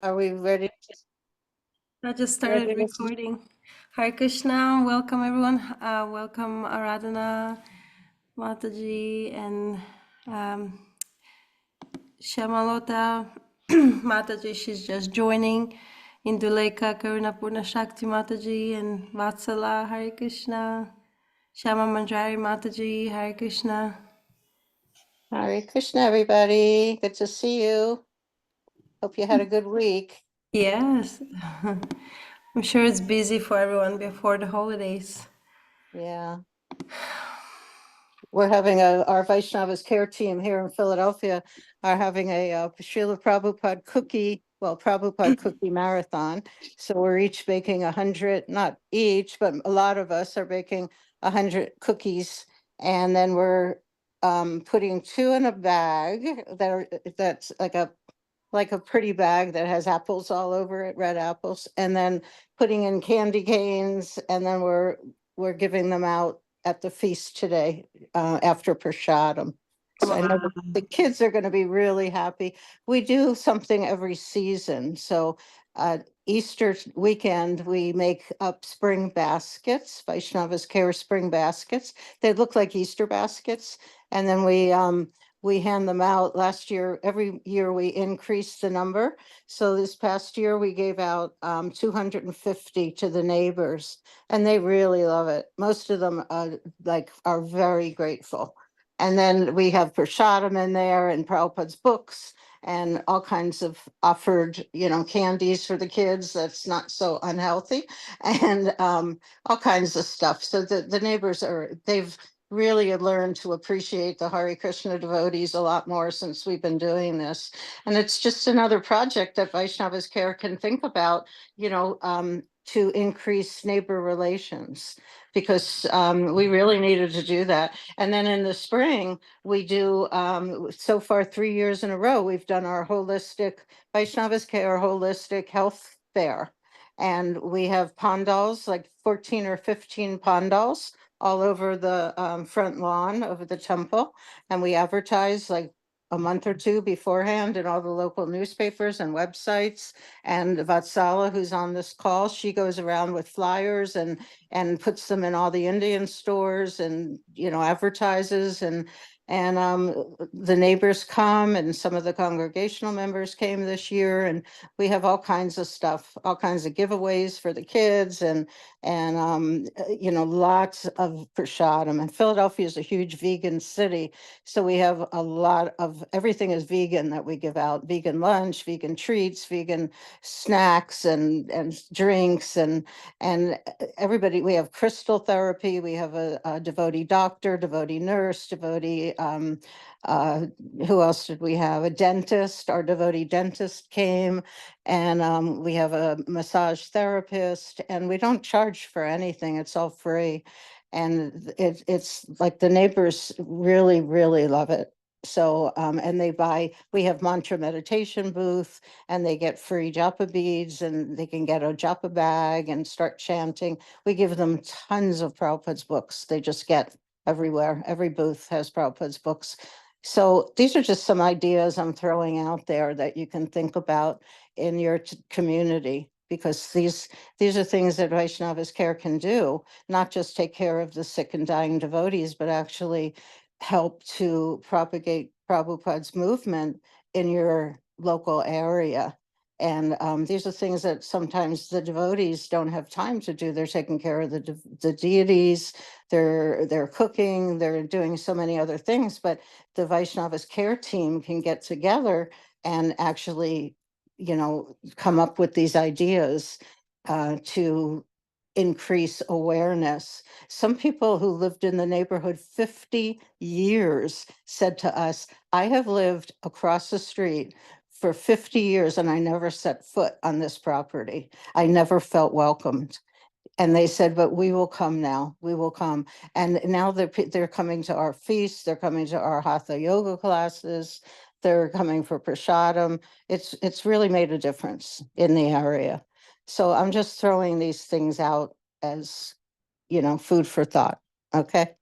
Are we ready? I just started Ready to recording. Hare Krishna, welcome everyone. Welcome Aradhana, Mataji, and um, Shamalota. Mataji, she's just joining. Induleka, Karuna Purna Shakti Mataji, and Vatsala, Hare Krishna. Shama Manjari Mataji, Hare Krishna. Hare Krishna, everybody. Good to see you. Hope you had a good week. Yes, I'm sure it's busy for everyone before the holidays. Yeah. We're having our Vaishnavas care team here in Philadelphia are having a Srila Prabhupada Prabhupada cookie marathon. So we're each baking 100, not each, but a lot of us are baking 100 cookies. And then we're putting two in a bag that's like a pretty bag that has apples all over it, red apples, and then putting in candy canes, and then we're giving them out at the feast today after Prashadam. So I know the kids are going to be really happy. We do something every season. So Easter weekend, we make up spring baskets, Vaishnavas C.A.R.E spring baskets. They look like Easter baskets. And then we hand them out. Last year, every year we increase the number. So this past year, we gave out 250 to the neighbors, and they really love it. Most of them are very grateful. And then we have Prashadam in there and Prabhupada's books and all kinds of offered, candies for the kids that's not so unhealthy, and all kinds of stuff. So the neighbors they've really learned to appreciate the Hare Krishna devotees a lot more since we've been doing this. And it's just another project that Vaishnavas Care can think about, to increase neighbor relations, because we really needed to do that. And then in the spring, we do, so far 3 years in a row, we've done our holistic, Vaishnavas Care holistic health fair. And we have pandals, like 14 or 15 pandals all over the front lawn of the temple. And we advertise like a month or two beforehand in all the local newspapers and websites. And Vatsala, who's on this call, she goes around with flyers and puts them in all the Indian stores and, advertises. And the neighbors come, and some of the congregational members came this year, and we have all kinds of stuff, all kinds of giveaways for the kids, and lots of prashadam. And Philadelphia is a huge vegan city, so we have a lot of everything is vegan that we give out: vegan lunch, vegan treats, vegan snacks, and drinks, and everybody. We have crystal therapy. We have a devotee doctor, devotee nurse, devotee. Uh, who else did we have? A dentist. Our devotee dentist came, and we have a massage therapist, and we don't charge for anything. It's all free. And it's like the neighbors really, really love it. So, and we have mantra meditation booth, and they get free japa beads, and they can get a japa bag and start chanting. We give them tons of Prabhupada's books. They just get everywhere. Every booth has Prabhupada's books. So these are just some ideas I'm throwing out there that you can think about in your community, because these are things that Vaishnavas Care can do, not just take care of the sick and dying devotees, but actually help to propagate Prabhupada's movement in your local area. And these are things that sometimes the devotees don't have time to do. They're taking care of the deities, they're cooking, they're doing so many other things, but the Vaishnavas Care team can get together and actually, come up with these ideas to increase awareness. Some people who lived in the neighborhood 50 years said to us, I have lived across the street for 50 years and I never set foot on this property. I never felt welcomed. And they said, but we will come now. We will come. And now they're coming to our feasts. They're coming to our hatha yoga classes. They're coming for prashadam. It's really made a difference in the area. So I'm just throwing these things out as, food for thought. Okay.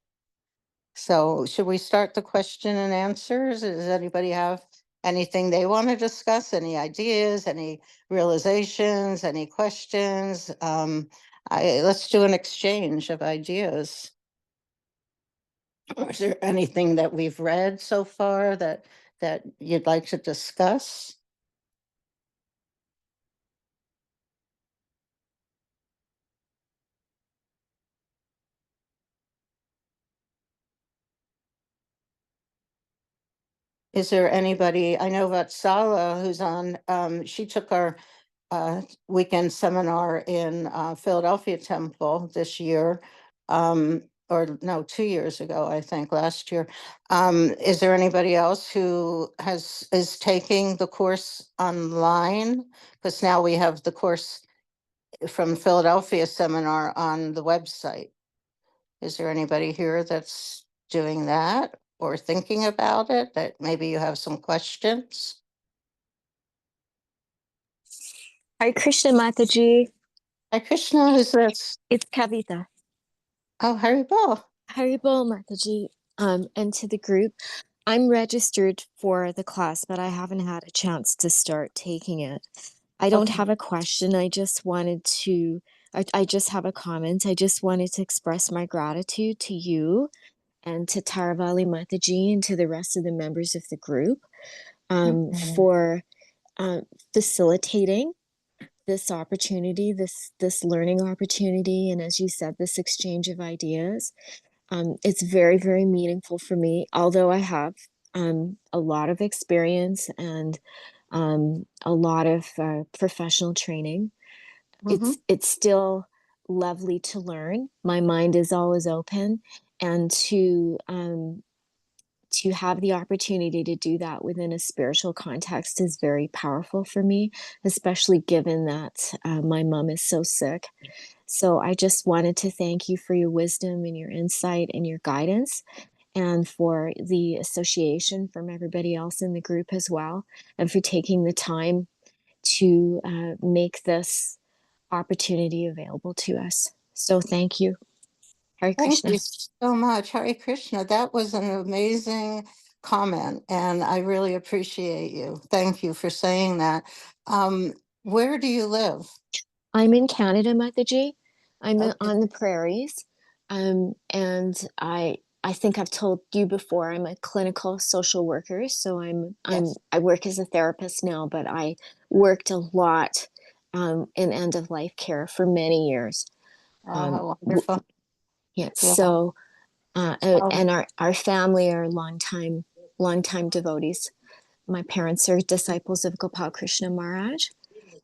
So should we start the question and answers? Does anybody have anything they want to discuss, any ideas, any realizations, any questions. Let's do an exchange of ideas. Is there anything that we've read so far that you'd like to discuss? Is there anybody, I know Vatsala, who's on, she took our weekend seminar in Philadelphia Temple this year, or no, 2 years ago, I think, last year. Is there anybody else who is taking the course online? Because now we have the course from Philadelphia seminar on the website. Is there anybody here that's doing that or thinking about it, that maybe you have some questions? Hare Krishna Mataji. Hi, Krishna, who's this? It's Kavita. Oh, Haribol. Haribol Mataji. And to the group, I'm registered for the class, but I haven't had a chance to start taking it. I don't Okay. have a question. I just have a comment. I just wanted to express my gratitude to you and to Taravali Mataji and to the rest of the members of the group Mhm. for facilitating this opportunity, this learning opportunity, and as you said, this exchange of ideas. It's very, very meaningful for me, although I have a lot of experience and a lot of professional training. Mhm. It's still lovely to learn. My mind is always open, and to have the opportunity to do that within a spiritual context is very powerful for me, especially given that my mom is so sick. So I just wanted to thank you for your wisdom and your insight and your guidance, and for the association from everybody else in the group as well, and for taking the time to make this opportunity available to us. So thank you. Hare Thank Krishna. you so much. Hare Krishna. That was an amazing comment, and I really appreciate you. Thank you for saying that. Where do you live? I'm in Canada, Mataji. Okay. On the prairies. And I think I've told you before, I'm a clinical social worker. So Yes. I work as a therapist now, but I worked a lot in end of life care for many years. Oh, Um, how wonderful. yeah, Yeah. so Oh, and our family are long time devotees. My parents are disciples of Gopal Krishna Maharaj,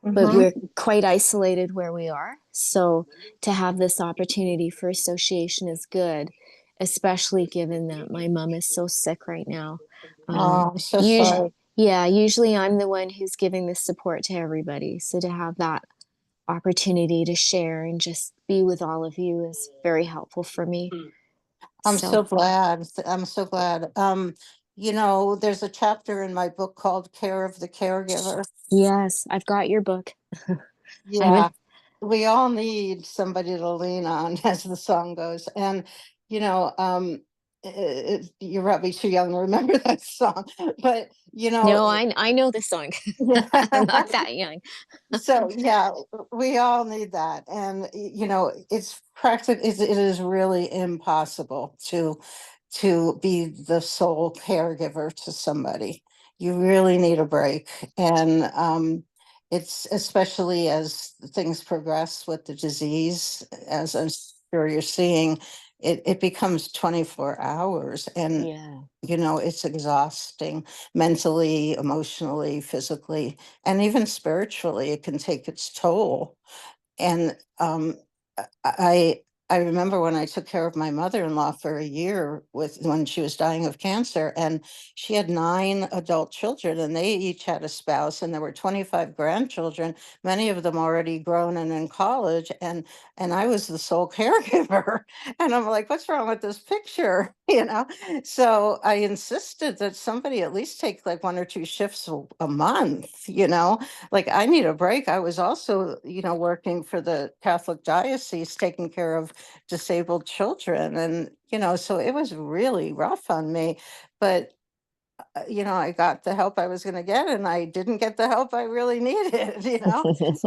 but mhm. we're quite isolated where we are. So to have this opportunity for association is good, especially given that my mom is so sick right now. Oh, I'm so Usually, sorry. yeah, usually I'm the one who's giving the support to everybody. So to have that opportunity to share and just be with all of you is very helpful for me. I'm So so glad. I'm so glad. There's a chapter in my book called Care of the Caregiver. yes, I've got your book. I Yeah, haven't. we all need somebody to lean on, as the song goes. And, you know, you're probably too young to remember that song, but, No, I know the song. I'm yeah. not that young. So yeah, we all need that. And it's practical, it is really impossible to be the sole caregiver to somebody. You really need a break. And it's especially as things progress with the disease, as I'm sure you're seeing, it becomes 24 hours, and Yeah. it's exhausting mentally, emotionally, physically, and even spiritually. It can take its toll. And I I remember when I took care of my mother-in-law for a year when she was dying of cancer, and she had 9 adult children, and they each had a spouse, and there were 25 grandchildren, many of them already grown and in college, and I was the sole caregiver. And I'm like, what's wrong with this picture? So I insisted that somebody at least take like 1 or 2 shifts a month. Like, I need a break. I was also, working for the Catholic diocese, taking care of disabled children. And, so it was really rough on me. But I got the help I was going to get, and I didn't get the help I really needed,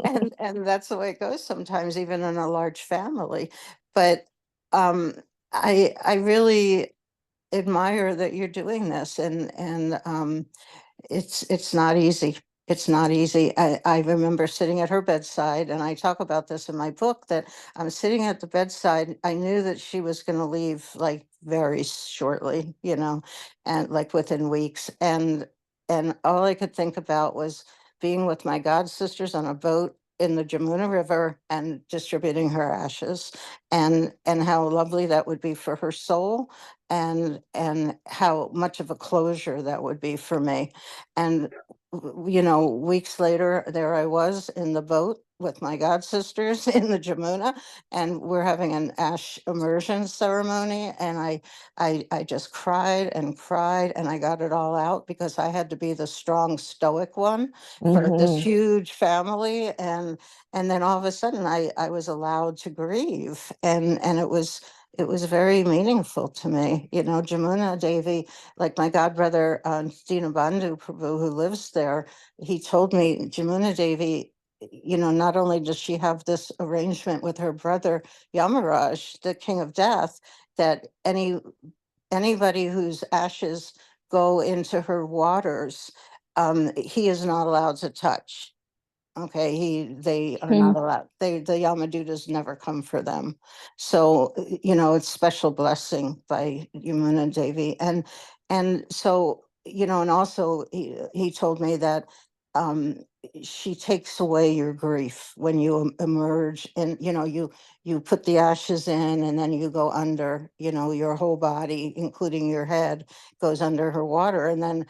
and that's the way it goes sometimes, even in a large family. But um, I really admire that you're doing this, and it's not easy. It's not easy. I remember sitting at her bedside, and I talk about this in my book, that I'm sitting at the bedside. I knew that she was going to leave like very shortly, and like within weeks. And all I could think about was being with my god sisters on a boat in the Jamuna River and distributing her ashes, and how lovely that would be for her soul, and how much of a closure that would be for me. And weeks later, there I was in the boat with my god sisters in the Jamuna, and we're having an ash immersion ceremony. And I just cried and cried, and I got it all out because I had to be the strong stoic one for this huge family. And then all of a sudden, I was allowed to grieve, and it was very meaningful to me. Jamuna Devi, like my godbrother, Dinabandhu Prabhu, who lives there, he told me Jamuna Devi, not only does she have this arrangement with her brother Yamaraj, the king of death, that anybody whose ashes go into her waters, he is not allowed to touch. Okay, they are not allowed. The Yamadutas never come for them. So, it's special blessing by Yamuna Devi. And so, and also he told me that um she takes away your grief when you emerge, and you put the ashes in, and then you go under, your whole body, including your head, goes under her water, and then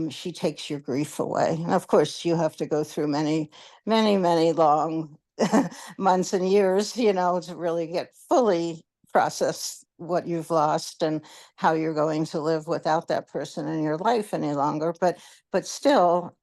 she takes your grief away. And of course, you have to go through many, many, many long months and years, to really get fully process what you've lost and how you're going to live without that person in your life any longer. But still,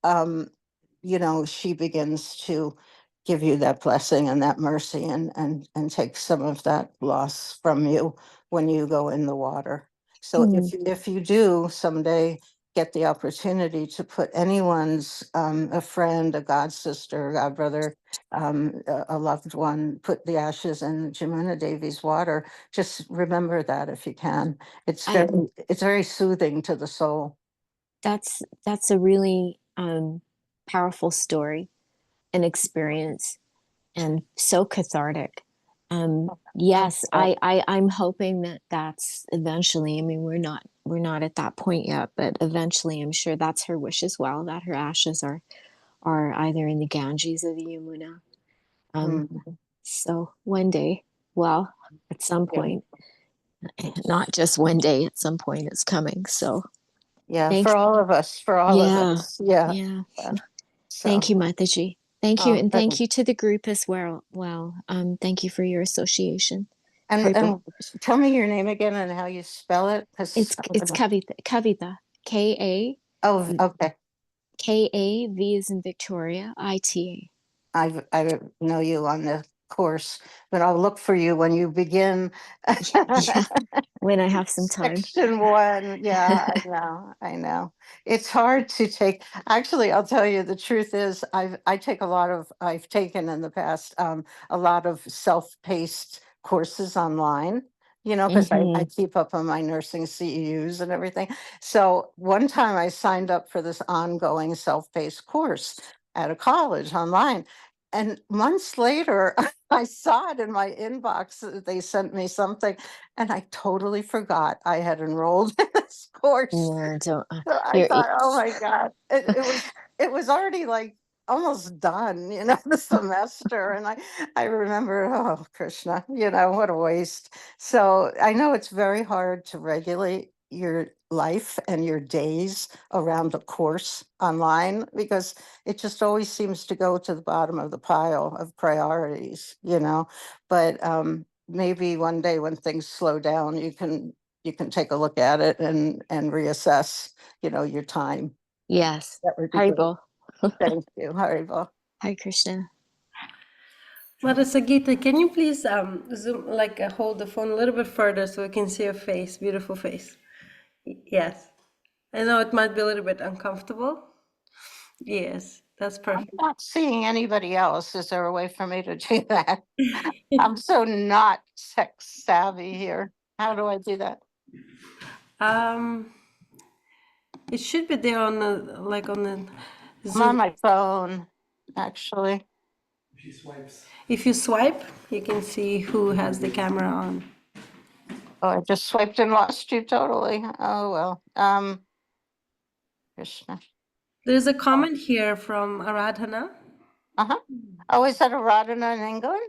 she begins to give you that blessing and that mercy, and take some of that loss from you when you go in the water. So if you do someday get the opportunity to put anyone's, a friend, a god sister, a god brother, a loved one, put the ashes in Jamuna Devi's water, just remember that if you can. It's I very soothing to the soul. that's a really powerful story and experience, and so cathartic. Yes, I'm hoping that that's eventually. I mean, we're not at that point yet, but eventually, I'm sure that's her wish as well, that her ashes are either in the Ganges or the Yamuna. Um, Mm, so one day, well, at some yeah. point, not just one day, at some point, it's coming. So Yeah, thank, for all of us, for all of yeah, us. Yeah. yeah. Yeah. Thank So, you, Mataji. Thank you, um, and thank you to the group as well. Thank you for your association. Haribo. and tell me your name again and how you spell it, because It's Kavita. oh, okay. K-A-V is in Victoria, I-T-A. I know you on the course, but I'll look for you when you begin. Yeah, when I have some time. Section one. Yeah, I know. I know. It's hard to take. Actually, I'll tell you the truth is I've taken in the past a lot of self-paced courses online, because I Mm-hmm. keep up on my nursing CEUs and everything. So one time I signed up for this ongoing self-paced course at a college online. And months later, I saw it in my inbox that they sent me something, and I totally forgot I had enrolled in this course. No, don't. So I Here, thought, oh my God, it was already like almost done, the semester. And I remember, oh Krishna, what a waste. So I know it's very hard to regulate your life and your days around a course online, because it just always seems to go to the bottom of the pile of priorities. But maybe one day when things slow down, you can take a look at it and reassess, your time. yes. That would be good. Haribo. Thank you, Haribo. Hi, Krishna. Mother Sagita, can you please zoom, like hold the phone a little bit further so we can see your face, beautiful face? Yes. I know it might be a little bit uncomfortable. Yes, that's I'm perfect. not seeing anybody else. Is there a way for me to do that? I'm so not sex savvy here. How do I do that? Um, it should be there on the on the I'm on Zoom. my phone, actually. If you swipe, you can see who has the camera on. Oh, I just swiped and lost you totally. Oh, well. Krishna. There's a comment here from Aradhana. Uh-huh. Oh, is that a Radhana in England?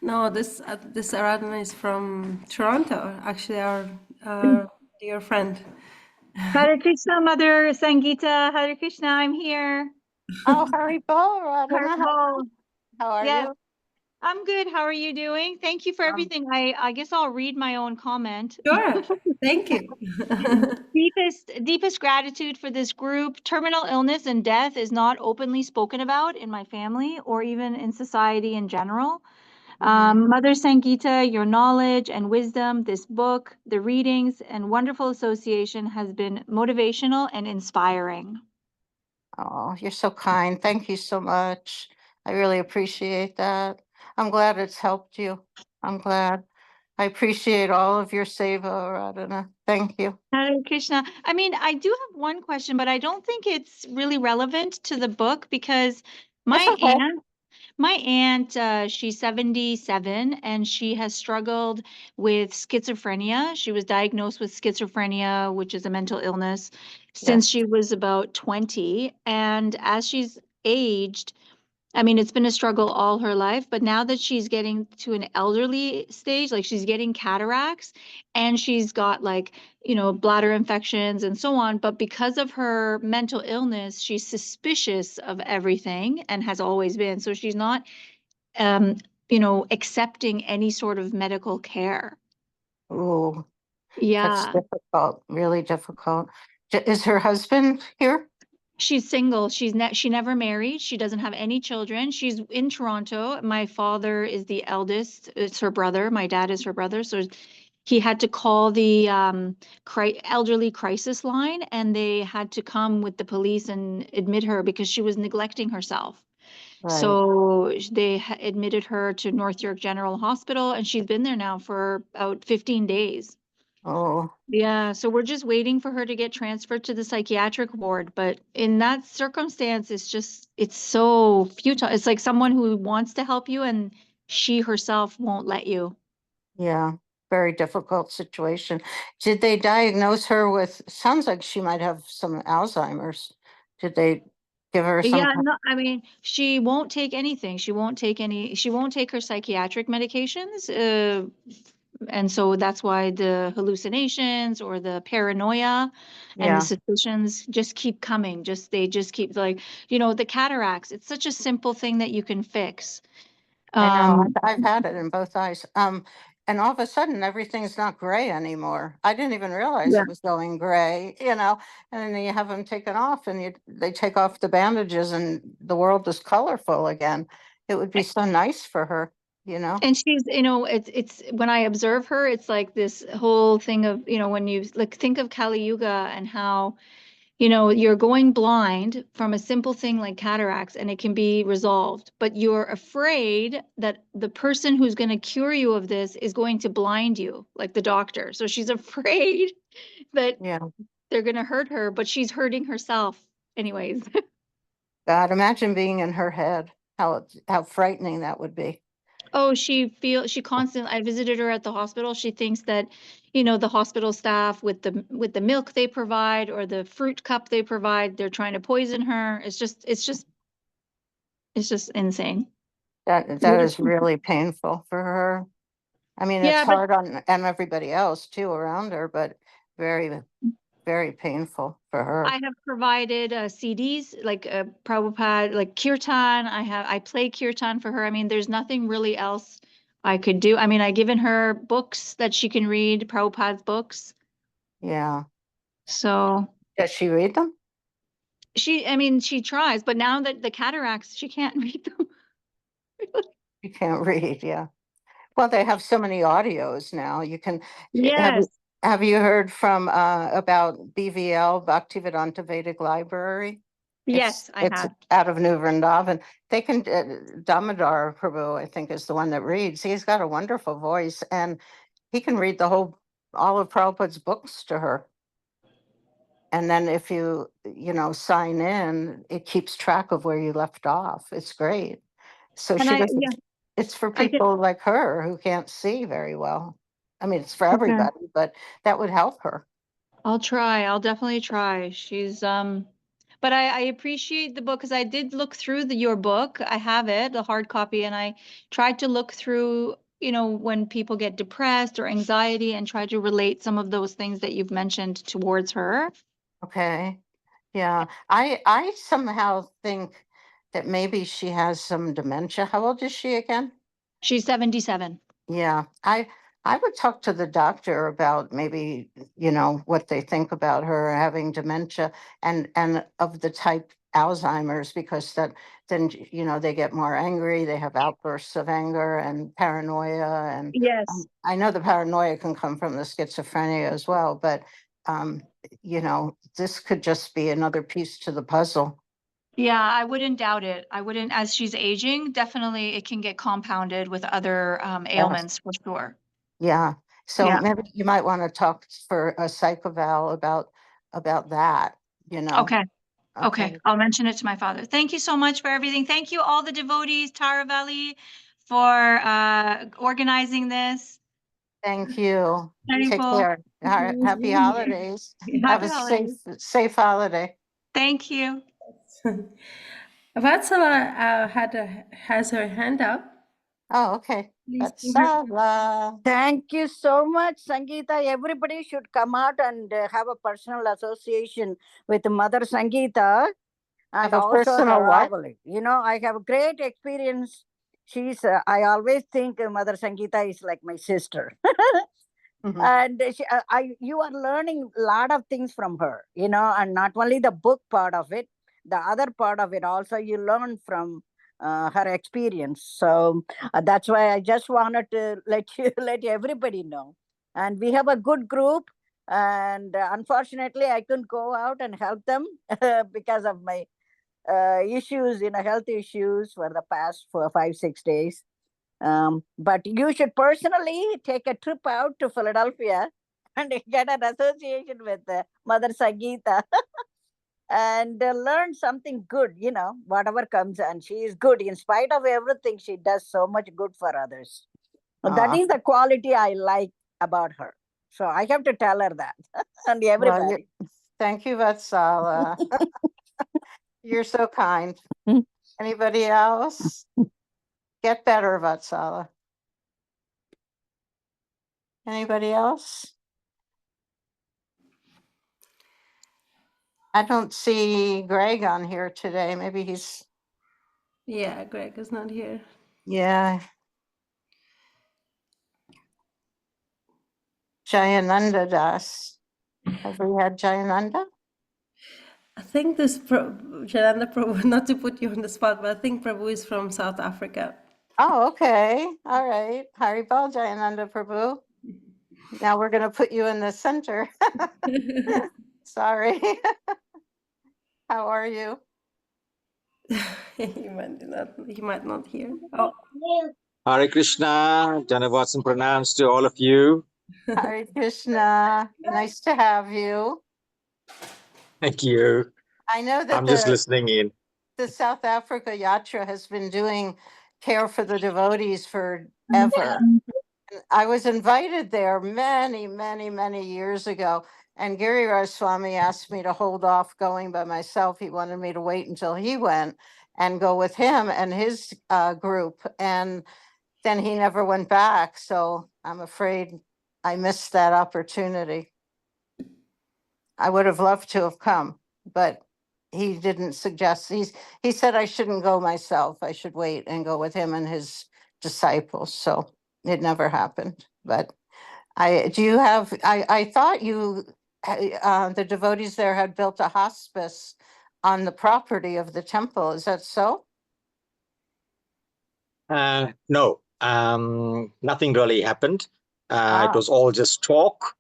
No, this Aradhana is from Toronto. Actually, our dear friend. Hare Krishna, Mother Sangeeta. Hare Krishna, I'm here. Oh, Haribo, Radhana. Haribol. How are Yes, you? I'm good. How are you doing? Thank you for everything. I guess I'll read my own comment. Sure. Thank you. Deepest gratitude for this group. Terminal illness and death is not openly spoken about in my family or even in society in general. Mother Sangeeta, your knowledge and wisdom, this book, the readings, and wonderful association has been motivational and inspiring. Oh, you're so kind. Thank you so much. I really appreciate that. I'm glad it's helped you. I'm glad. I appreciate all of your seva, Radhana. Thank you. Hare Krishna. I mean, I do have one question, but I don't think it's really relevant to the book because my That's okay. she's 77 and she has struggled with schizophrenia. She was diagnosed with schizophrenia, which is a mental illness, since Yes. she was about 20. And as she's aged, I mean, it's been a struggle all her life, but now that she's getting to an elderly stage, like she's getting cataracts and she's got like, bladder infections and so on. But because of her mental illness, she's suspicious of everything and has always been. So she's not, um, accepting any sort of medical care. Ooh, that's Yeah. difficult, really difficult. Is her husband here? She's single. She never married. She doesn't have any children. She's in Toronto. My father is the eldest. It's her brother. My dad is her brother. So he had to call the elderly crisis line, and they had to come with the police and admit her because she was neglecting herself. Right. So they admitted her to North York General Hospital, and she's been there now for about 15 days. Oh, Yeah, so we're just waiting for her to get transferred to the psychiatric ward. But in that circumstance, it's so futile. It's like someone who wants to help you and she herself won't let you. yeah. Very difficult situation. Did they diagnose her with, sounds like she might have some Alzheimer's. Did they give her some? Yeah, no, I mean, she won't take anything. She won't take her psychiatric medications. And so that's why the hallucinations or the paranoia and the Yeah, suspicions just keep coming. They just keep like, the cataracts. It's such a simple thing that you can fix. I know. Um, I've had it in both eyes. And all of a sudden everything's not gray anymore. I didn't even realize yeah. it was going gray, and then you have them taken off and they take off the bandages and the world is colorful again. It would be so nice for her, you know? And she's, it's when I observe her, it's like this whole thing of, when you like think of Kali Yuga and how, you're going blind from a simple thing like cataracts and it can be resolved, but you're afraid that the person who's going to cure you of this is going to blind you, like the doctor. So she's afraid that Yeah. they're going to hurt her, but she's hurting herself anyways. God, imagine being in her head, how frightening that would be. Oh, she constantly, I visited her at the hospital. She thinks that, the hospital staff with the milk they provide or the fruit cup they provide, they're trying to poison her. It's just insane. That is really painful for her. I mean, it's Yeah, but hard on and everybody else too around her, but very, very painful for I her. have provided CDs like Prabhupada, like Kirtan. I play Kirtan for her. I mean, there's nothing really else I could do. I mean, I given her books that she can read, Prabhupada's books. Yeah. So Does she read them? I mean, she tries, but now that the cataracts, she can't read them. You can't read, yeah. Well, they have so many audios now. You can, have you, Yes. Have you heard from about BVL, Bhaktivedanta Vedic Library? Yes, I It's have. out of New Vrindavan. They can, Damodar Prabhu, I think, is the one that reads. He's got a wonderful voice, and he can read all of Prabhupada's books to her. And then if you sign in, it keeps track of where you left off. It's great. So And she I, doesn't, yeah, it's for I can, people like her who can't see very well. I mean, it's for okay. everybody, but that would help her. I'll try. I'll definitely try. But I appreciate the book because I did look through your book. I have it, the hard copy, and I tried to look through, when people get depressed or anxiety and try to relate some of those things that you've mentioned towards her. Okay. Yeah. I somehow think that maybe she has some dementia. How old is she again? She's 77. Yeah, I would talk to the doctor about maybe, what they think about her having dementia and of the type Alzheimer's, because then, they get more angry, they have outbursts of anger and paranoia. And Yes. I know the paranoia can come from the schizophrenia as well, but, this could just be another piece to the puzzle. Yeah, I wouldn't doubt it. I wouldn't, as she's aging, definitely it can get compounded with other Yes. ailments for sure. Yeah, so Yeah. maybe you might want to talk for a psychoval about that, Okay. Okay. Okay, I'll mention it to my father. Thank you so much for everything. Thank you, all the devotees, Tara Valley, for organizing this. thank you. Take Haribol. care. Happy holidays. Have Happy a holidays. safe holiday. Thank you. Vatsala has her hand up. Oh, okay. Please That's bring her. Sala. Thank you so much, Sangeeta. Everybody should come out and have a personal association with Mother Sangeeta and Have a also personal what? Haravali. I have a great experience. I always think Mother Sangeeta is like my sister. Mhm. And you are learning a lot of things from her, and not only the book part of it, the other part of it also you learn from her experience. So that's why I just wanted to let everybody know. And we have a good group, and unfortunately I couldn't go out and help them because of my issues, health issues for the past 4 5 6 days. But you should personally take a trip out to Philadelphia and get an association with Mother Sangeeta and learn something good, whatever comes. And she is good. In spite of everything, she does so much good for others. That Aw, is the quality I like about her. So I have to tell her that and well, everybody. thank you, Vatsala. You're so kind. Mm. Anybody else? Get better, Vatsala. Anybody else? I don't see Greg on here today. Maybe he's, Yeah, Greg is not here. yeah. Jayananda Das. Have we had Jayananda? I think this Jananda Prabhu, not to put you on the spot, but I think Prabhu is from South Africa. Oh, okay. All right. Haribol Jayananda Prabhu. Now we're going to put you in the center. Sorry. How are you? He might not hear. Oh, Hare Krishna, Janavats and pranams to all of you. Hare Krishna. Nice to have you. Thank you. I know that I'm just listening in. the South Africa Yatra has been doing care for the devotees forever. I was invited there many, many, many years ago, and Giriraj Swami asked me to hold off going by myself. He wanted me to wait until he went and go with him and his group, and then he never went back. So I'm afraid I missed that opportunity. I would have loved to have come, but he didn't suggest. He said I shouldn't go myself. I should wait and go with him and his disciples. So it never happened. But I thought the devotees there had built a hospice on the property of the temple. Is that so? No, nothing really happened. It Ah, was all just talk.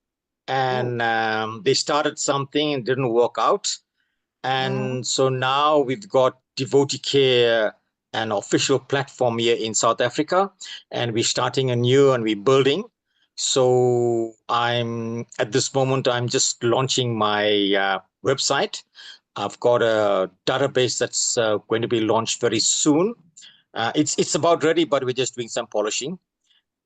and they started something and didn't work out. And so now we've got Devotee Care, an official platform here in South Africa, and we're starting anew and we're building. So at this moment, I'm just launching my website. I've got a database that's going to be launched very soon. It's about ready, but we're just doing some polishing.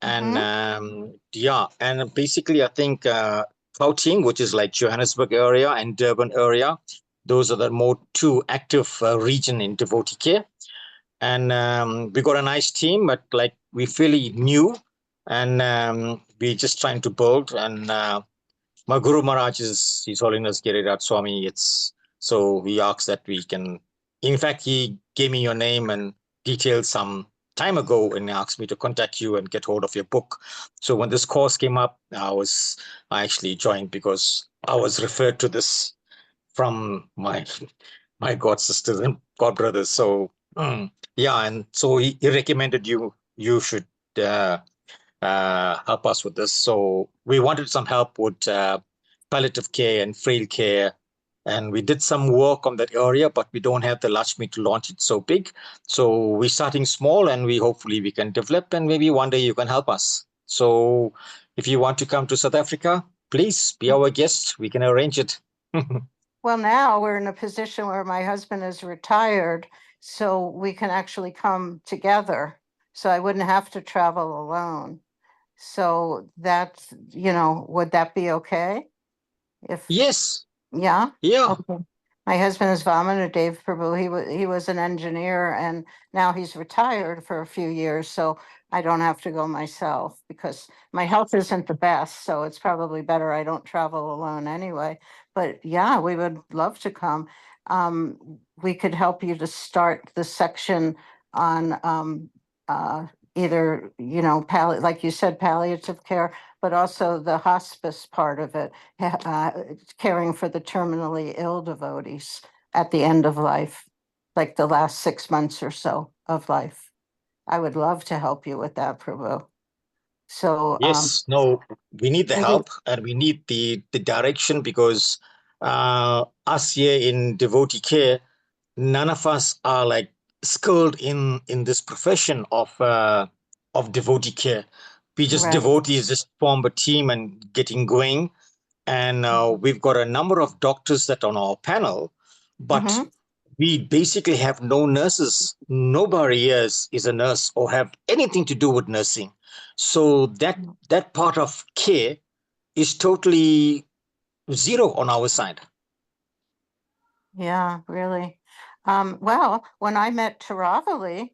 And and basically, I think Gauteng, which is like Johannesburg area, and Durban area, those are the more two active region in devotee care. And we got a nice team, but like we're fairly new, and we're just trying to build. And my Guru Maharaj is His Holiness Giriraj Swami. So he asked that we can. In fact, he gave me your name and details some time ago, and asked me to contact you and get hold of your book. So when this course came up, I actually joined because I was referred to this from my god sisters and god brothers. So yeah, and so he recommended you should help us with this. So we wanted some help with palliative care and frail care. And we did some work on that area, but we don't have the Lakshmi to launch it so big. So we're starting small, and hopefully we can develop, and maybe one day you can help us. So if you want to come to South Africa, please be our guest. We can arrange it. Well, now we're in a position where my husband is retired, so we can actually come together. So I wouldn't have to travel alone. So that's, would that be okay? Yes. Yeah? Yeah. Okay. My husband is Vamana Dev Prabhu. He was an engineer, and now he's retired for a few years, so I don't have to go myself because my health isn't the best, so it's probably better I don't travel alone anyway. But yeah, we would love to come. We could help you to start the section on either, like you said, palliative care, but also the hospice part of it, caring for the terminally ill devotees at the end of life, like the last 6 months or so of life. I would love to help you with that, Prabhu. So yes, no, we need the maybe- help, and we need the direction, because us here in devotee care, none of us are like skilled in this profession of devotee care. We just Right. devotees just form a team and getting going. And we've got a number of doctors that are on our panel, but we basically have no nurses. Nobody here is a nurse or have anything to do with nursing. So that part of care is totally zero on our side. Yeah, really. Well, when I met Taravali,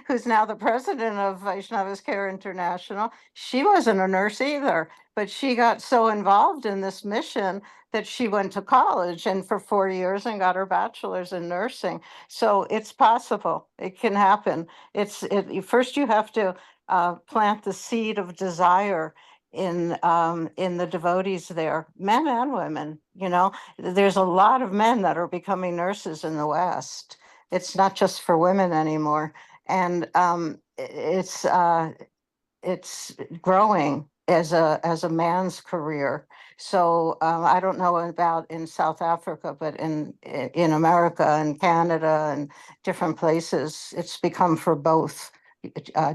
who's now the president of Vaishnavas C.A.R.E International, she wasn't a nurse either, but she got so involved in this mission that she went to college and for 4 years and got her bachelor's in nursing. So it's possible. It can happen. First you have to plant the seed of desire in the devotees there, men and women, there's a lot of men that are becoming nurses in the West. It's not just for women anymore. And it's growing as a man's career. So I don't know about in South Africa, but in America and Canada and different places, it's become for both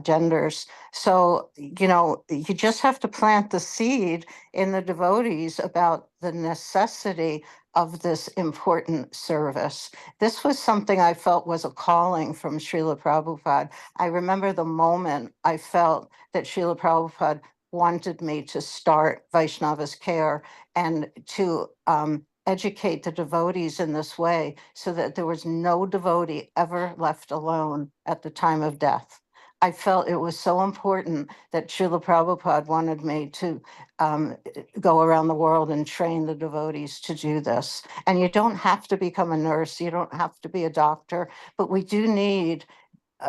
genders. So, you just have to plant the seed in the devotees about the necessity of this important service. This was something I felt was a calling from Srila Prabhupada. I remember the moment I felt that Srila Prabhupada wanted me to start Vaishnavas C.A.R.E and to educate the devotees in this way so that there was no devotee ever left alone at the time of death. I felt it was so important that Srila Prabhupada wanted me to go around the world and train the devotees to do this. And you don't have to become a nurse, you don't have to be a doctor, but we do need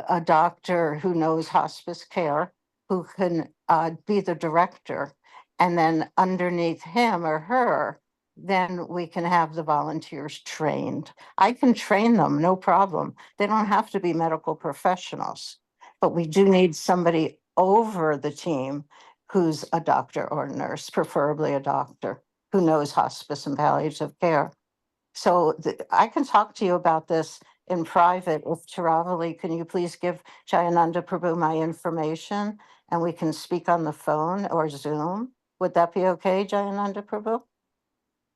a doctor who knows hospice care, who can be the director. And then underneath him or her, then we can have the volunteers trained. I can train them, no problem. They don't have to be medical professionals, but we do need somebody over the team who's a doctor or a nurse, preferably a doctor, who knows hospice and palliative care. So I can talk to you about this in private. If Chiravali, can you please give Jayananda Prabhu my information and we can speak on the phone or Zoom? Would that be okay, Jayananda Prabhu?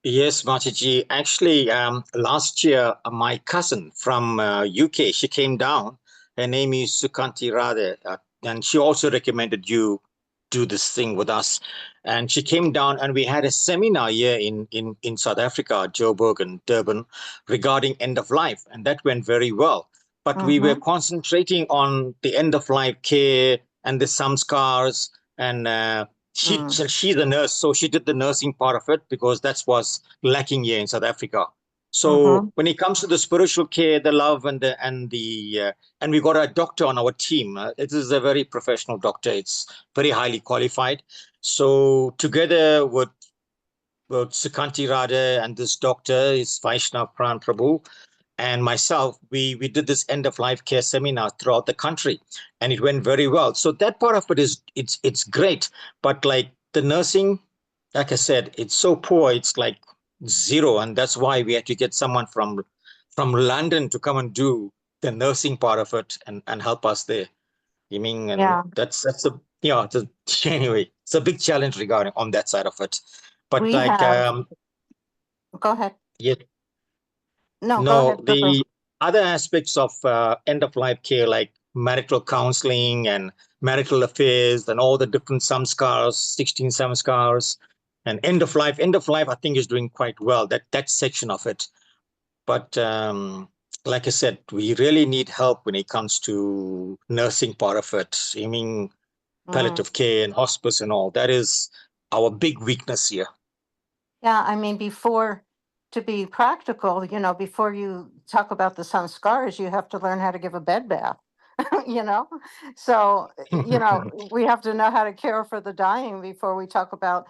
Yes, Mataji. Actually, last year, my cousin from UK, she came down. Her name is Sukanti Radhe, and she also recommended you do this thing with us. And she came down, and we had a seminar here in South Africa, Joburg and Durban, regarding end of life, and that went very well. But we were concentrating on the end of life care and the samskars and she's a nurse, so she did the nursing part of it because that was lacking here in South Africa. So when it comes to the spiritual care, the love and we got a doctor on our team. It is a very professional doctor. It's very highly qualified. So together with Sukanti Radha and this doctor is Vaishnav Pran Prabhu, and myself, we did this end of life care seminar throughout the country, and it went very well. So that part of it is it's great, but like the nursing, like I said, it's so poor. It's like zero, and that's why we had to get someone from London to come and do the nursing part of it and help us there. You mean, and that's a anyway, it's a big challenge regarding on that side of it. But We like have, go ahead. yeah, No, go no, ahead, Prabhu. the other aspects of end of life care, like marital counseling and marital affairs and all the different samskars, 16 samskars, and end of life, I think is doing quite well, that section of it. But like I said, we really need help when it comes to nursing part of it. I mean, palliative care and hospice and all. That is our big weakness here. Yeah, I mean, to be practical, before you talk about the samskaras, you have to learn how to give a bed bath, you know? So, we have to know how to care for the dying before we talk about,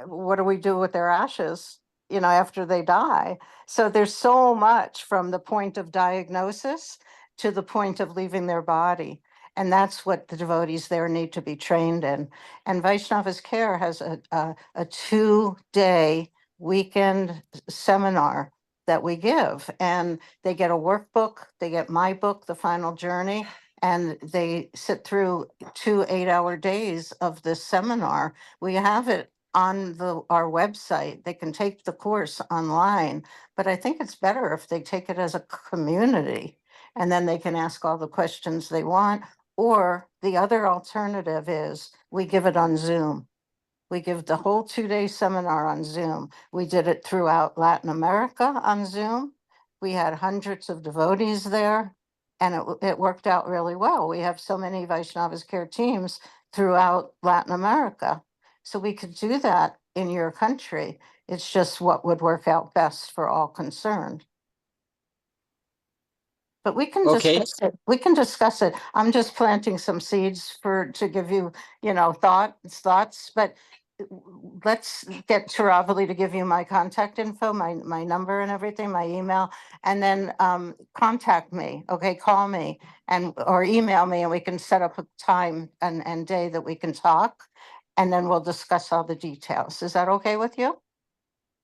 what do we do with their ashes, after they die? So there's so much from the point of diagnosis to the point of leaving their body. And that's what the devotees there need to be trained in. And Vaishnavas Care has a 2-day weekend seminar that we give. And they get a workbook, they get my book, The Final Journey, and they sit through 2 8-hour days of this seminar. We have it on our website. They can take the course online, but I think it's better if they take it as a community, and then they can ask all the questions they want. Or the other alternative is we give it on Zoom. We give the whole 2-day seminar on Zoom. We did it throughout Latin America on Zoom. We had hundreds of devotees there, and it worked out really well. We have so many Vaishnavas Care teams throughout Latin America. So we could do that in your country. It's just what would work out best for all concerned. But we can Okay. discuss it. We can discuss it. I'm just planting some seeds to give you, thoughts, but let's get Chiravali to give you my contact info, my number and everything, my email, and then contact me, okay? Call me or email me, and we can set up a time and day that we can talk, and then we'll discuss all the details. Is that okay with you?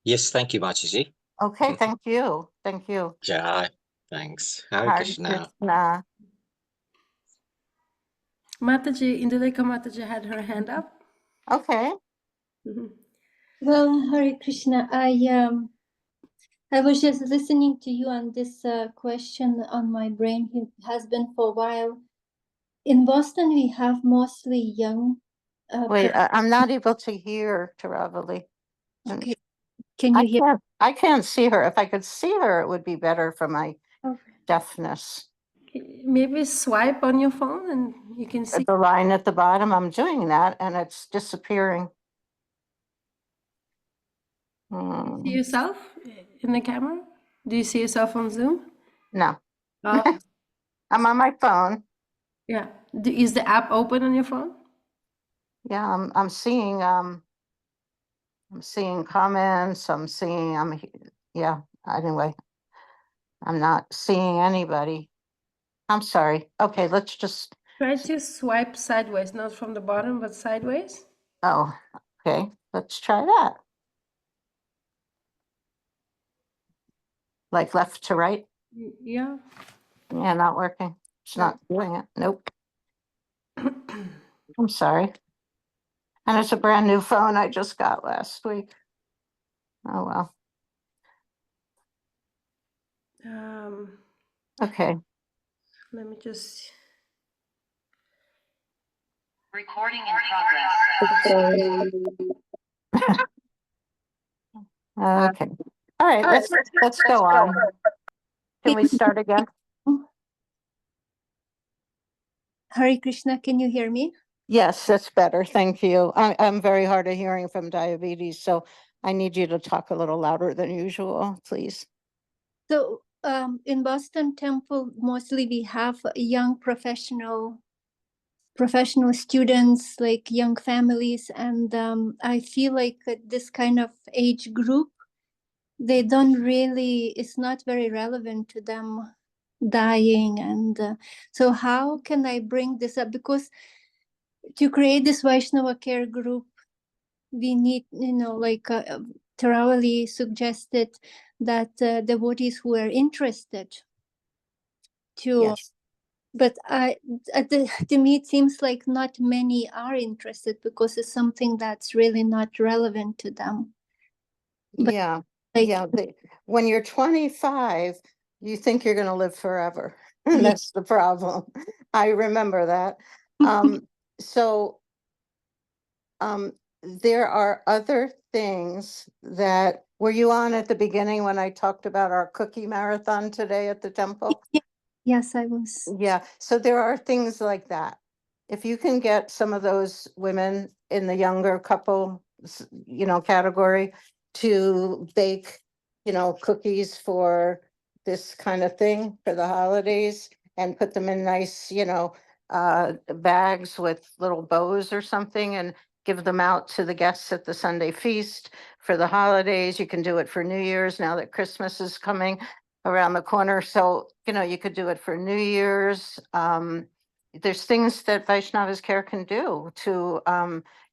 Yes, thank you, Mataji. Okay, thank you. Thank you. Jai. Thanks. Hare Hare Krishna. Krishna. Mataji, Indulekha Mataji had her hand up. Okay. Well, Hare Krishna, I was just listening to you, and this question on my brain has been for a while. In Boston, we have mostly young. Wait, I'm not able to hear Chiravali. Okay. Can you hear? I can't see her. If I could see her, it would be better for my deafness. Maybe swipe on your phone and you can see. The line at the bottom, I'm doing that and it's disappearing. See yourself in the camera? Do you see yourself on Zoom? No. Oh. I'm on my phone. Yeah. Is the app open on your phone? Yeah, I'm seeing comments. Yeah, anyway. I'm not seeing anybody. I'm sorry. Okay, let's just Try to swipe sideways, not from the bottom, but sideways. Oh, okay, let's try that. Like left to right? Yeah. Yeah, not working. It's No. not doing it. Nope. I'm sorry. And it's a brand new phone I just got last week. Oh, well. Okay. Let me just. Recording in progress. Okay. All right, let's go on. Can we start again? Hare Krishna, can you hear me? Yes, that's better. Thank you. I'm very hard of hearing from diabetes, so I need you to talk a little louder than usual, please. So in Boston Temple, mostly we have young professional students, like young families, and I feel like this kind of age group, they don't really, it's not very relevant to them dying. And so how can I bring this up? Because to create this Vaishnava care group, we need, like Tarawali suggested, that devotees who are interested to, Yes. but to me it seems like not many are interested, because it's something that's really not relevant to them. But Yeah. like, Yeah. When you're 25, you think you're going to live forever. Yeah. That's the problem. I remember that. So there are other things that, were you on at the beginning when I talked about our cookie marathon today at the temple? Yes, I was. Yeah, so there are things like that. If you can get some of those women in the younger couple, category to bake, cookies for this kind of thing for the holidays and put them in nice, bags with little bows or something and give them out to the guests at the Sunday feast for the holidays. You can do it for New Year's now that Christmas is coming around the corner. So, you could do it for New Year's. There's things that Vaishnavas Care can do to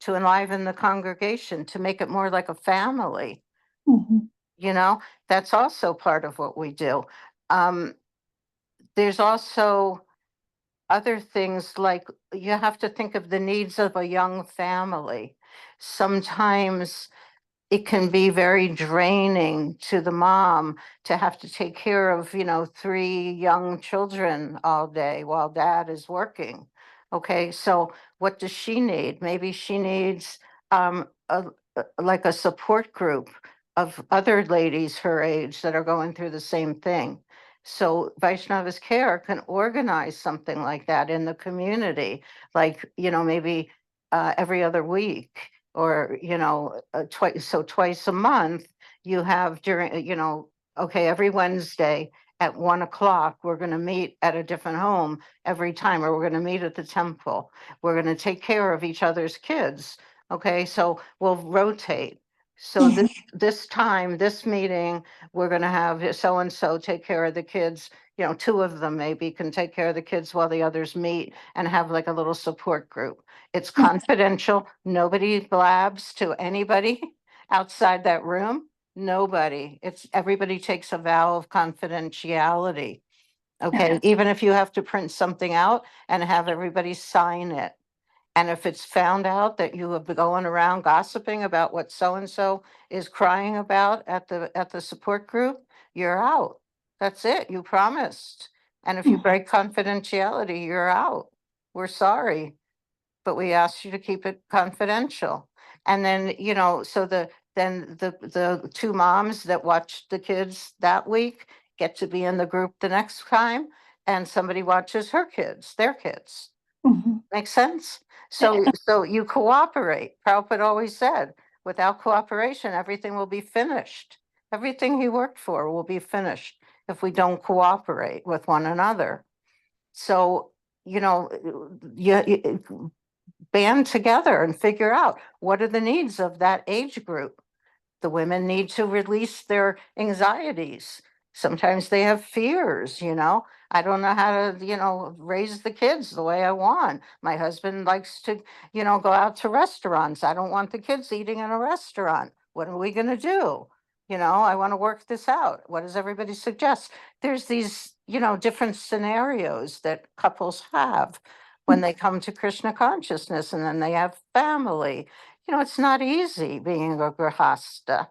enliven the congregation, to make it more like a family. Mhm. That's also part of what we do. There's also other things like you have to think of the needs of a young family. Sometimes it can be very draining to the mom to have to take care of, 3 young children all day while dad is working. Okay, so what does she need? Maybe she needs like a support group of other ladies her age that are going through the same thing. So Vaishnavas Care can organize something like that in the community, like, maybe every other week, or twice a month. You have during, okay, every Wednesday at 1 o'clock we're going to meet at a different home every time, or we're going to meet at the temple. We're going to take care of each other's kids. Okay, so we'll rotate. So this time, this meeting, we're going to have so and so take care of the kids. 2 of them maybe can take care of the kids while the others meet and have like a little support group. It's confidential. Nobody blabs to anybody outside that room. Nobody. Everybody takes a vow of confidentiality. Okay, even if you have to print something out and have everybody sign it. And if it's found out that you have been going around gossiping about what so-and-so is crying about at the support group, you're out. That's it. You promised. And if you break confidentiality, you're out. We're sorry, but we asked you to keep it confidential. And then, so the 2 moms that watched the kids that week get to be in the group the next time, and somebody watches their kids. Mhm. Makes sense? So you cooperate. Prabhupada always said, without cooperation, everything will be finished. Everything he worked for will be finished if we don't cooperate with one another. So, you band together and figure out what are the needs of that age group. The women need to release their anxieties. Sometimes they have fears, you know. I don't know how to, you know, raise the kids the way I want. My husband likes to, you know, go out to restaurants. I don't want the kids eating in a restaurant. What are we going to do? You know, I want to work this out. What does everybody suggest? There's these, you know, different scenarios that couples have when they come to Krishna consciousness, and then they have family. You know, it's not easy being a grihasta.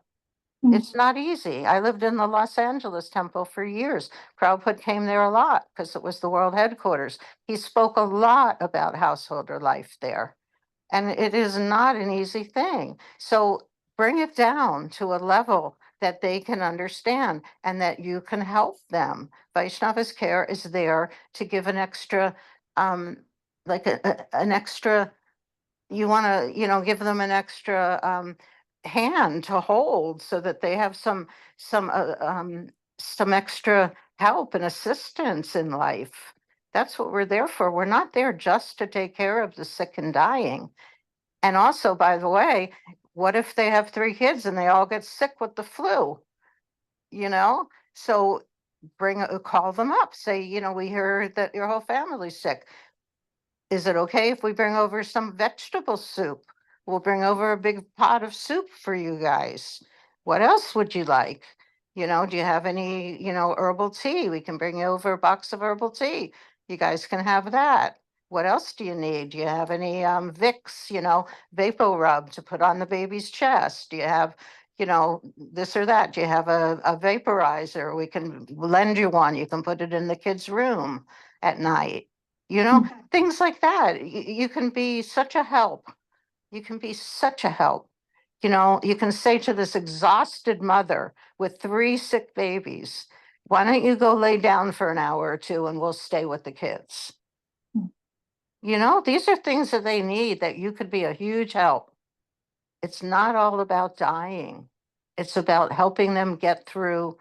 It's not easy. I lived in the Los Angeles temple for years. Prabhupada came there a lot because it was the world headquarters. He spoke a lot about householder life there. And it is not an easy thing. So bring it down to a level that they can understand and that you can help them. Vaishnavas C.A.R.E is there to give an extra, like an extra, you want to, you know, give them an extra hand to hold so that they have some extra help and assistance in life. That's what we're there for. We're not there just to take care of the sick and dying. And also, by the way, what if they have 3 kids and they all get sick with the flu? You know, so call them up, say, you know, we hear that your whole family's sick. Is it okay if we bring over some vegetable soup? We'll bring over a big pot of soup for you guys. What else would you like? You know, do you have any, you know, herbal tea? We can bring you over a box of herbal tea. You guys can have that. What else do you need? Do you have any Vicks, you know, Vapor Rub to put on the baby's chest? Do you have, you know, this or that? Do you have a vaporizer? We can lend you one. You can put it in the kid's room at night. You know, things like that. You can be such a help. You can be such a help. You know, you can say to this exhausted mother with 3 sick babies, why don't you go lay down for an hour or 2 and we'll stay with the kids? You know, these are things that they need, that you could be a huge help. It's not all about dying. It's about helping them get through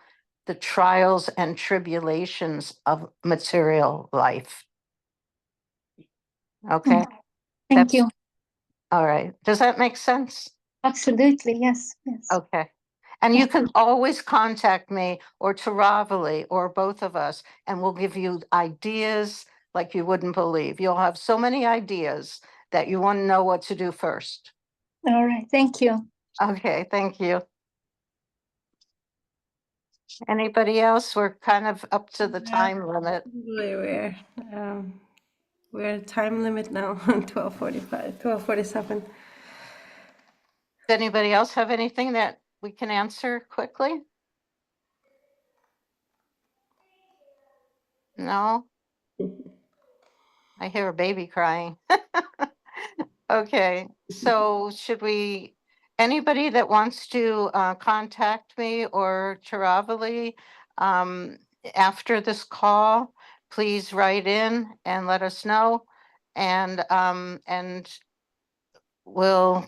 the trials and tribulations of material life. Okay. Thank That's you. all right. Does that make sense? Absolutely. Yes. Yes. Okay. And you can always contact me or Taravali or both of us, and we'll give you ideas like you wouldn't believe. You'll have so many ideas that you want to know what to do first. All right. Thank you. Okay, thank you. Anybody else? We're kind of up to the time limit. We're time limit now, 12:45, 12:47. Does anybody else have anything that we can answer quickly? No? I hear a baby crying. Okay, so should we, anybody that wants to contact me or Taravali after this call, please write in and let us know. And we'll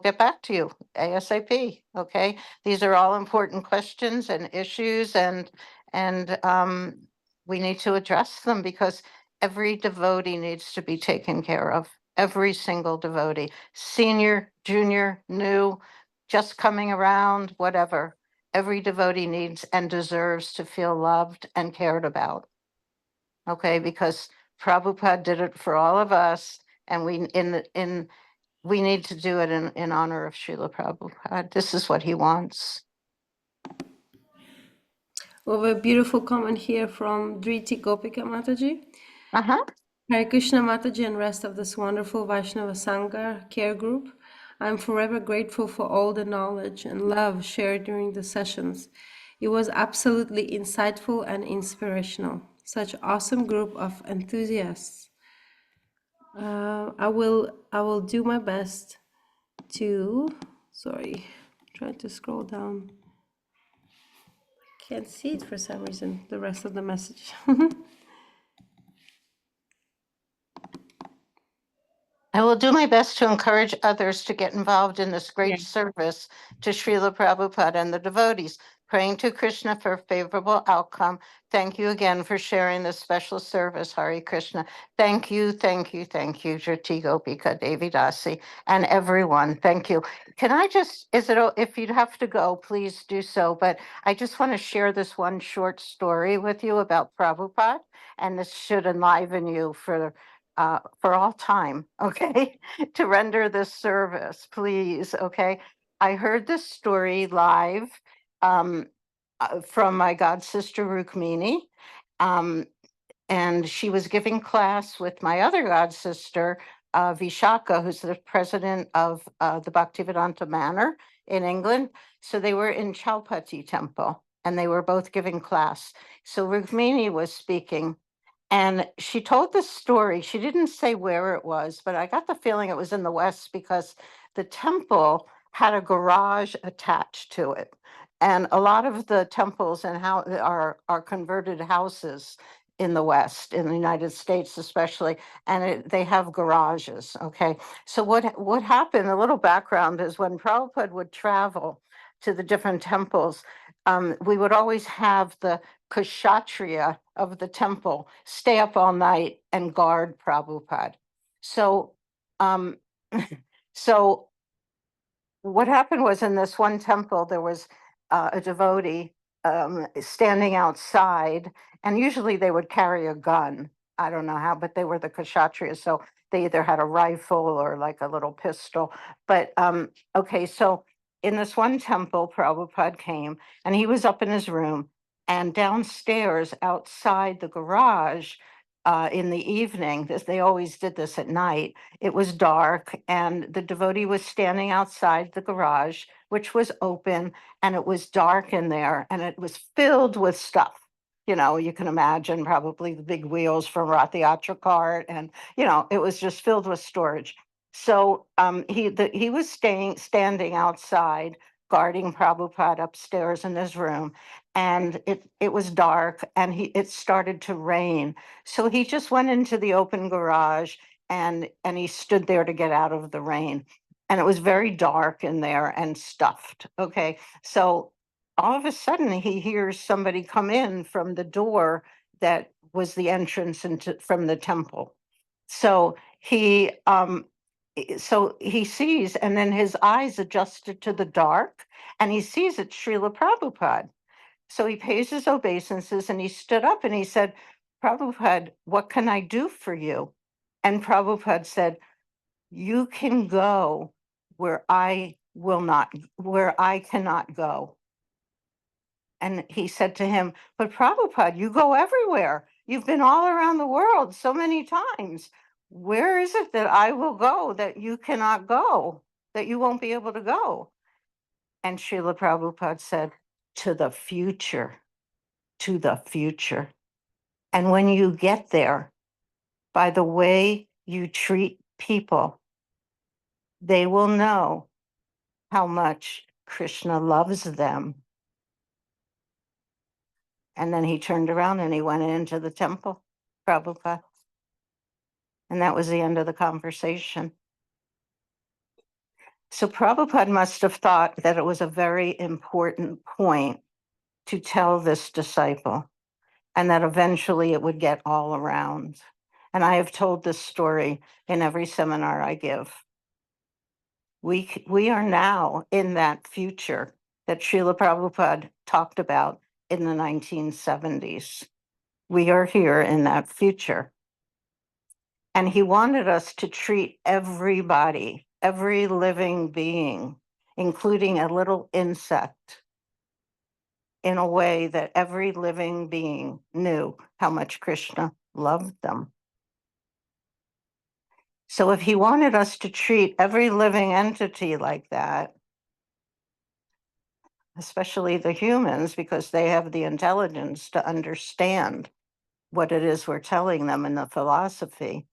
get back to you ASAP, okay? These are all important questions and issues, and we need to address them because every devotee needs to be taken care of. Every single devotee, senior, junior, new, just coming around, whatever. Every devotee needs and deserves to feel loved and cared about. Okay, because Prabhupada did it for all of us, and we need to do it in honor of Srila Prabhupada. This is what he wants. We have a beautiful comment here from Driti Gopika Mataji. Uh-huh. Hare Krishna Mataji and rest of this wonderful Vaishnava Sangha care group. I'm forever grateful for all the knowledge and love shared during the sessions. It was absolutely insightful and inspirational. Such awesome group of enthusiasts. I will do my best to, trying to scroll down. Can't see it for some reason, the rest of the message. I will do my best to encourage others to get involved in this great Yeah. service to Srila Prabhupada and the devotees. Praying to Krishna for a favorable outcome. Thank you again for sharing this special service, Hare Krishna. Thank you, thank you, thank you, Jyoti Gopika Devi Dasi, and everyone. Thank you. Can I just, if you'd have to go, please do so. But I just want to share this one short story with you about Prabhupada, and this should enliven you for all time, okay, to render this service, please, okay? I heard this story live from my god sister Rukmini, and she was giving class with my other god sister, Vishaka, who's the president of the Bhaktivedanta Manor in England. So they were in Chaupati Temple, and they were both giving class. So Rukmini was speaking, and she told this story. She didn't say where it was, but I got the feeling it was in the West because the temple had a garage attached to it. And a lot of the temples and how are converted houses in the West, in the United States especially, and they have garages. Okay, so what happened? A little background is when Prabhupada would travel to the different temples, we would always have the kshatriya of the temple stay up all night and guard Prabhupada. So, so what happened was in this one temple, there was a devotee standing outside, and usually they would carry a gun. I don't know how, but they were the kshatriyas, so they either had a rifle or like a little pistol. But okay, so in this one temple, Prabhupada came, and he was up in his room, and downstairs outside the garage in the evening, they always did this at night, it was dark, and the devotee was standing outside the garage, which was open, and it was dark in there, and it was filled with stuff. You know, you can imagine probably the big wheels from Rath Yatra cart, and it was just filled with storage. So he was standing outside, guarding Prabhupada upstairs in his room, and it was dark, and it started to rain. So he just went into the open garage, and he stood there to get out of the rain. And it was very dark in there and stuffed. Okay, so all of a sudden he hears somebody come in from the door that was the entrance from the temple. So he sees, and then his eyes adjusted to the dark, and he sees it's Srila Prabhupada. So he pays his obeisances, and he stood up and he said, Prabhupada, what can I do for you? And Prabhupada said, you can go where I cannot go. And he said to him, but Prabhupada, you go everywhere. You've been all around the world so many times. Where is it that I will go that you cannot go, that you won't be able to go? And Srila Prabhupada said, to the future, to the future. And when you get there, by the way you treat people, they will know how much Krishna loves them. And then he turned around and he went into the temple, Prabhupada. And that was the end of the conversation. So Prabhupada must have thought that it was a very important point to tell this disciple, and that eventually it would get all around. And I have told this story in every seminar I give. We are now in that future that Srila Prabhupada talked about in the 1970s. We are here in that future. And he wanted us to treat everybody, every living being, including a little insect, in a way that every living being knew how much Krishna loved them. So if he wanted us to treat every living entity like that, especially the humans, because they have the intelligence to understand what it is we're telling them in the philosophy,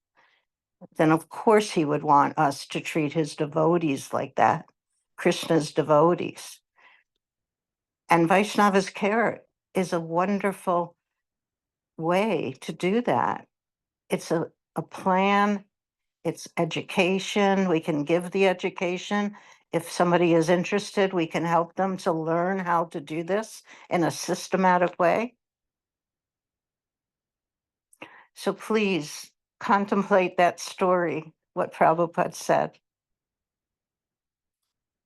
then of course he would want us to treat his devotees like that, Krishna's devotees. And Vaishnavas C.A.R.E is a wonderful way to do that. It's a plan, it's education, we can give the education, If somebody is interested, we can help them to learn how to do this in a systematic way. So please contemplate that story, what Prabhupada said,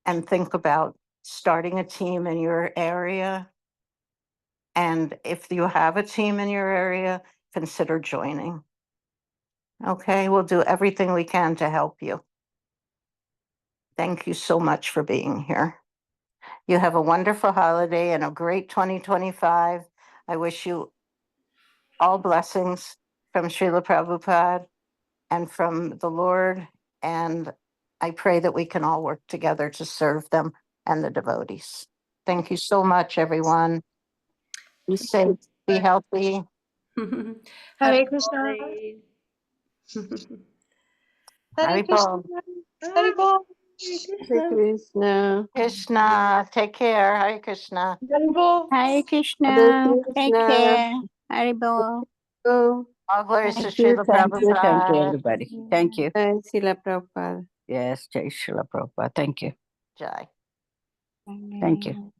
and think about starting a team in your area. And if you have a team in your area, consider joining. Okay, we'll do everything we can to help you. Thank you so much for being here. You have a wonderful holiday and a great 2025. I wish you all blessings from Srila Prabhupada and from the Lord. And I pray that we can all work together to serve them and the devotees. Thank you so much, everyone. Be safe, be healthy. Happy Hare Krishna. holidays. Hari Bol. Hare Bol. Hare Krishna. Krishna, take care. Hare Krishna. Hare Bol. Hare Hare Krishna. Take Krishna. care. Haribol. Oh, All glories to Thank you. Srila Thank you. Thank you, Prabhupada. everybody. Thank you. Srila Prabhupada. Yes, Jai Srila Prabhupada. Thank you. Jai. Thank you.